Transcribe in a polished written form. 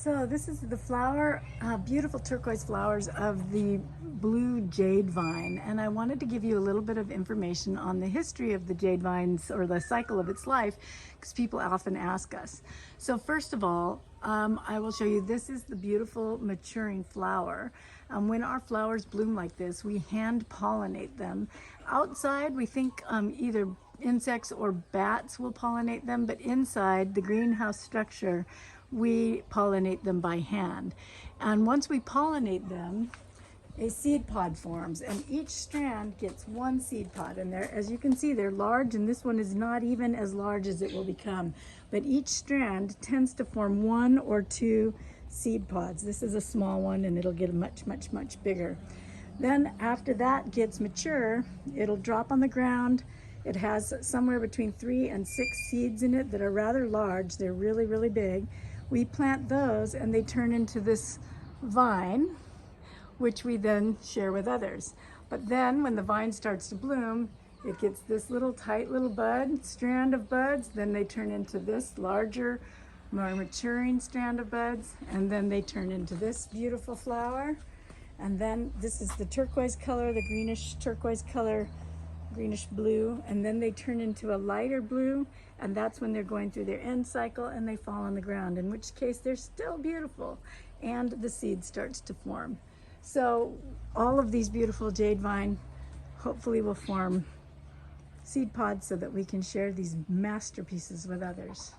So this is the flower, beautiful turquoise flowers of the blue jade vine. And I wanted to give you a little bit of information on the history of the jade vines or the cycle of its life, because people often ask us. So first of all, I will show you, this is the beautiful maturing flower. When our flowers bloom like this, we hand pollinate them. Outside, we think either insects or bats will pollinate them, but inside the greenhouse structure, we pollinate them by hand. And once we pollinate them, a seed pod forms, and each strand gets one seed pod. And they're, as you can see, they're large, and this one is not even as large as it will become. But each strand tends to form one or two seed pods. This is a small one, and it'll get much bigger. Then after that gets mature, it'll drop on the ground. It has somewhere between 3 and 6 seeds in it that are rather large. They're really big. We plant those and they turn into this vine, which we then share with others. But then when the vine starts to bloom, it gets this little tight little strand of buds. Then they turn into this larger, more maturing strand of buds. And then they turn into this beautiful flower. And then this is the turquoise color, the greenish turquoise color, greenish blue, and then they turn into a lighter blue, and that's when they're going through their end cycle and they fall on the ground, in which case they're still beautiful, and the seed starts to form. So all of these beautiful jade vine hopefully will form seed pods so that we can share these masterpieces with others.